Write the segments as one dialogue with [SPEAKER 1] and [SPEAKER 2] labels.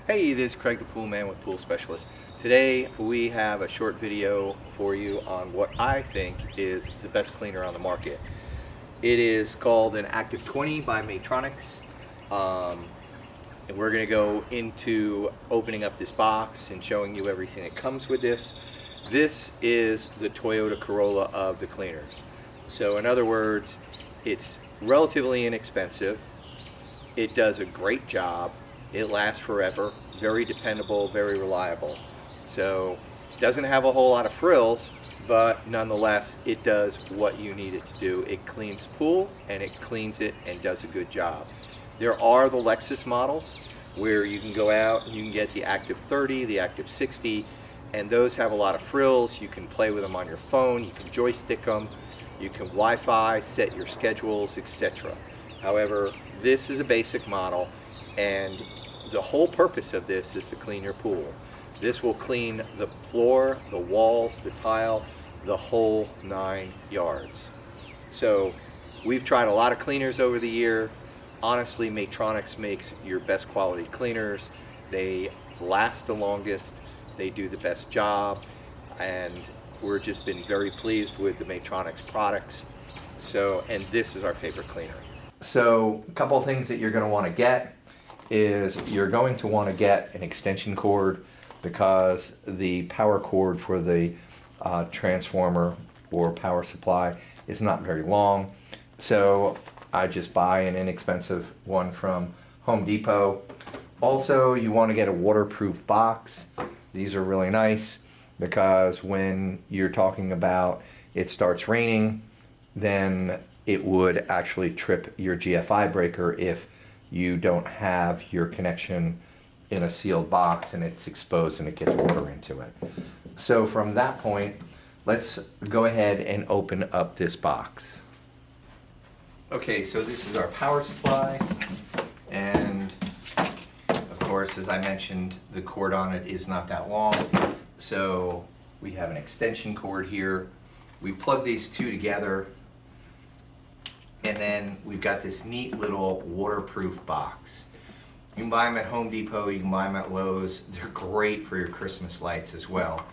[SPEAKER 1] Hey, this is Craig the Pool Man with Pool Specialist. Today we have a short video for you on what I think is the best cleaner on the market. It is called an Active20 by Maytronics. And we're going to go into opening up this box and showing you everything that comes with this. This is the Toyota Corolla of the cleaners. So in other words, it's relatively inexpensive. It does a great job. It lasts forever, very dependable, very reliable. So doesn't have a whole lot of frills, but nonetheless it does what you need it to do. It cleans the pool and it cleans it and does a good job. There are the Lexus models where you can go out and you can get the Active30, the Active60, and those have a lot of frills. You can play with them on your phone, you can joystick them, you can Wi-Fi, set your schedules, etc. However, this is a basic model, and the whole purpose of this is to clean your pool. This will clean the floor, the walls, the tile, the whole 9 yards. So we've tried a lot of cleaners over the year. Honestly, Maytronics makes your best quality cleaners. They last the longest, they do the best job, and we've just been very pleased with the Maytronics products. So, and this is our favorite cleaner. So a couple of things that you're going to want to get is you're going to want to get an extension cord, because the power cord for the transformer or power supply is not very long. So I just buy an inexpensive one from Home Depot. Also, you want to get a waterproof box. These are really nice because when you're talking about it starts raining, then it would actually trip your GFI breaker if you don't have your connection in a sealed box and it's exposed and it gets water into it. So from that point, let's go ahead and open up this box. Okay, so this is our power supply, and of course, as I mentioned, the cord on it is not that long. So we have an extension cord here. We plug these two together, and then we've got this neat little waterproof box. You can buy them at Home Depot, you can buy them at Lowe's. They're great for your Christmas lights as well.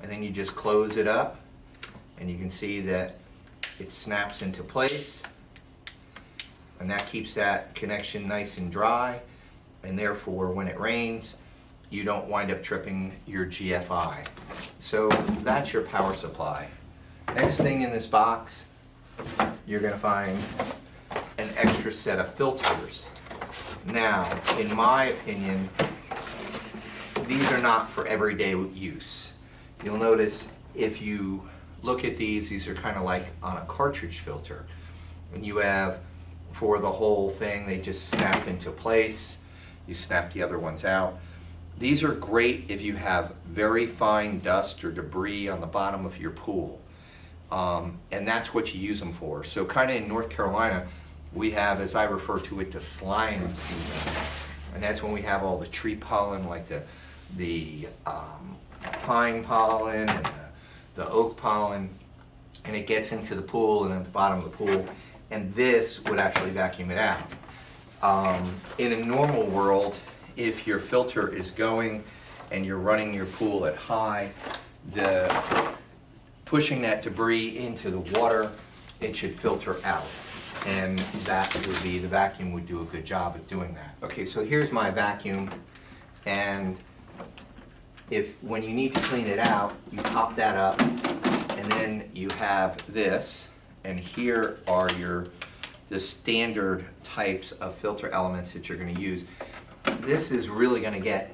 [SPEAKER 1] And then you just close it up, and you can see that it snaps into place, and that keeps that connection nice and dry, and therefore when it rains, you don't wind up tripping your GFI. So that's your power supply. Next thing in this box, you're going to find an extra set of filters. Now, in my opinion, these are not for everyday use. You'll notice if you look at these are kind of like on a cartridge filter. And you have, for the whole thing, they just snap into place. You snap the other ones out. These are great if you have very fine dust or debris on the bottom of your pool. And that's what you use them for. So kind of in North Carolina, we have, as I refer to it, the slime season. And that's when we have all the tree pollen, like the pine pollen and the oak pollen, and it gets into the pool and at the bottom of the pool, and this would actually vacuum it out. In a normal world, if your filter is going and you're running your pool at high, pushing that debris into the water, it should filter out, and that would be, the vacuum would do a good job at doing that. Okay, so here's my vacuum, and when you need to clean it out, you pop that up, and then you have this, and here are the standard types of filter elements that you're going to use. This is really going to get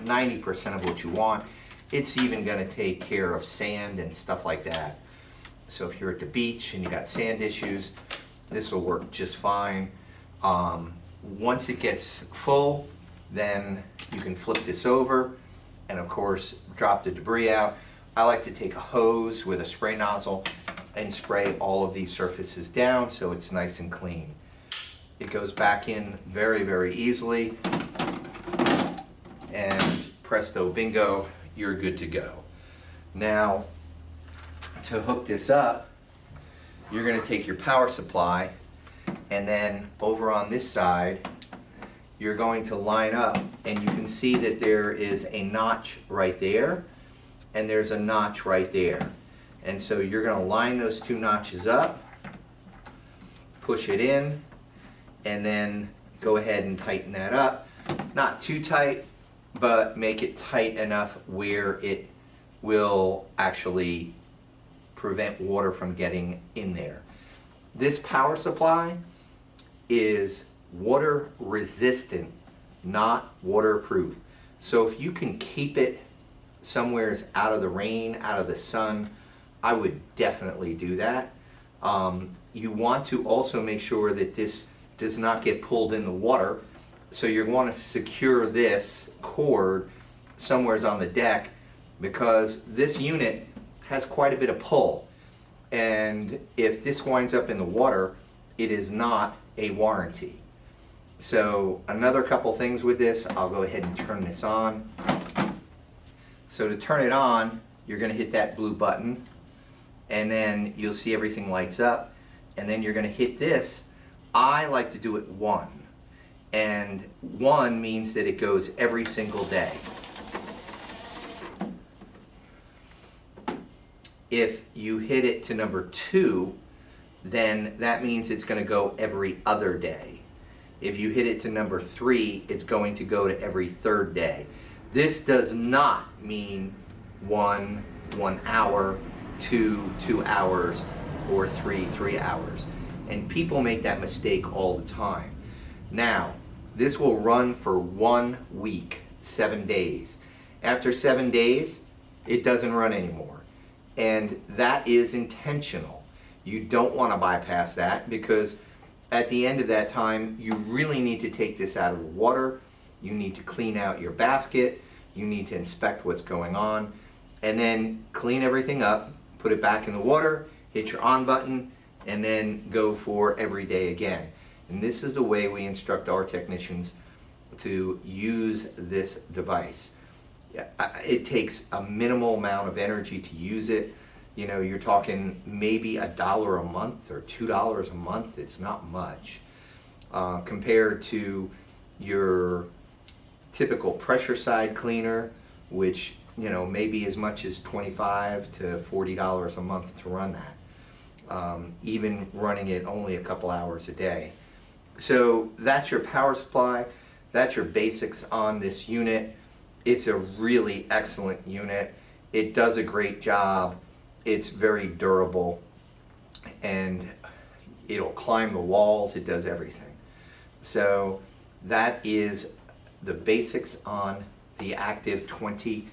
[SPEAKER 1] 90% of what you want. It's even going to take care of sand and stuff like that. So if you're at the beach and you got sand issues, this will work just fine. Once it gets full, then you can flip this over and of course drop the debris out. I like to take a hose with a spray nozzle and spray all of these surfaces down so it's nice and clean. It goes back in very, very easily, and presto bingo, you're good to go. Now, to hook this up, you're going to take your power supply, and then over on this side you're going to line up, and you can see that there is a notch right there, and there's a notch right there. And so you're going to line those two notches up, push it in, and then go ahead and tighten that up. Not too tight, but make it tight enough where it will actually prevent water from getting in there. This power supply is water resistant, not waterproof. So if you can keep it somewhere out of the rain, out of the sun, I would definitely do that. You want to also make sure that this does not get pulled in the water. So you're going to secure this cord somewhere on the deck, because this unit has quite a bit of pull. And if this winds up in the water, it is not a warranty. So another couple things with this, I'll go ahead and turn this on. So to turn it on, you're going to hit that blue button, and then you'll see everything lights up, and then you're going to hit this. I like to do it 1, and 1 means that it goes every single day. If you hit it to number 2, then that means it's going to go every other day. If you hit it to number 3, it's going to go to every 3rd day. This does not mean 1 hour, 2 hours, or 3 hours. And people make that mistake all the time. Now, this will run for 1 week, 7 days. After 7 days, it doesn't run anymore. And that is intentional. You don't want to bypass that, because at the end of that time, you really need to take this out of the water. You need to clean out your basket. You need to inspect what's going on, and then clean everything up, put it back in the water, hit your on button, and then go for every day again. And this is the way we instruct our technicians to use this device. It takes a minimal amount of energy to use it. You know, you're talking maybe $1 a month or $2 a month. It's not much compared to your typical pressure side cleaner, which, you know, maybe as much as $25 to $40 a month to run that, even running it only a couple hours a day. So that's your power supply. That's your basics on this unit. It's a really excellent unit. It does a great job. It's very durable, and it'll climb the walls. It does everything. So that is the basics on the Active20,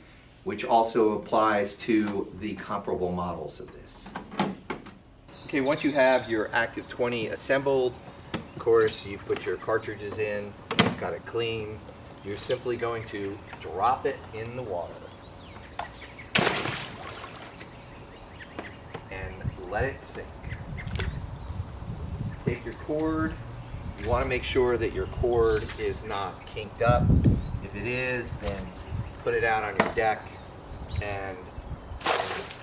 [SPEAKER 1] which also applies to the comparable models of this. Okay, once you have your Active20 assembled, of course, you put your cartridges in, got it clean. You're simply going to drop it in the water and let it sink. Take your cord. You want to make sure that your cord is not kinked up. If it is, then put it out on your deck and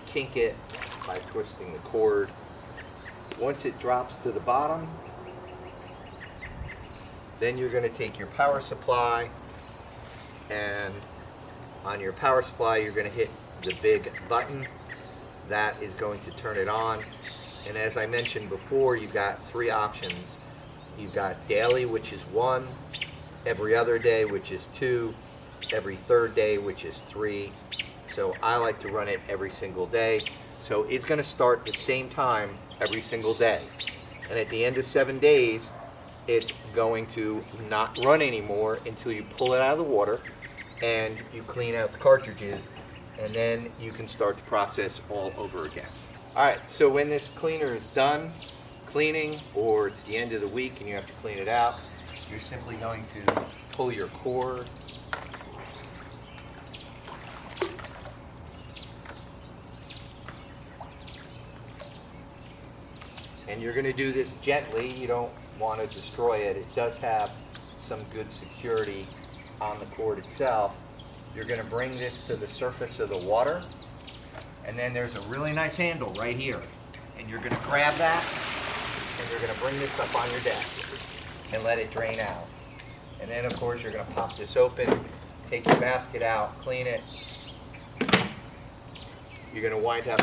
[SPEAKER 1] kink it by twisting the cord. Once it drops to the bottom, then you're going to take your power supply, and on your power supply you're going to hit the big button. That is going to turn it on. And as I mentioned before, you've got 3 options. You've got daily, which is 1, every other day, which is 2, every 3rd day, which is 3. So I like to run it every single day. So it's going to start the same time every single day. And at the end of 7 days, it's going to not run anymore until you pull it out of the water and you clean out the cartridges, and then you can start the process all over again. Alright, so when this cleaner is done cleaning, or it's the end of the week and you have to clean it out, you're simply going to pull your cord and you're going to do this gently. You don't want to destroy it. It does have some good security on the cord itself. You're going to bring this to the surface of the water, and then there's a really nice handle right here, and you're going to grab that and you're going to bring this up on your deck and let it drain out. And then of course you're going to pop this open, take your basket out, clean it. You're going to wind up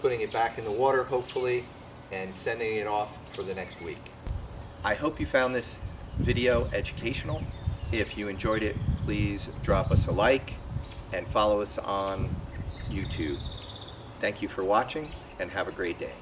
[SPEAKER 1] putting it back in the water hopefully and sending it off for the next week. I hope you found this video educational. If you enjoyed it, please drop us a like and follow us on YouTube. Thank you for watching and have a great day.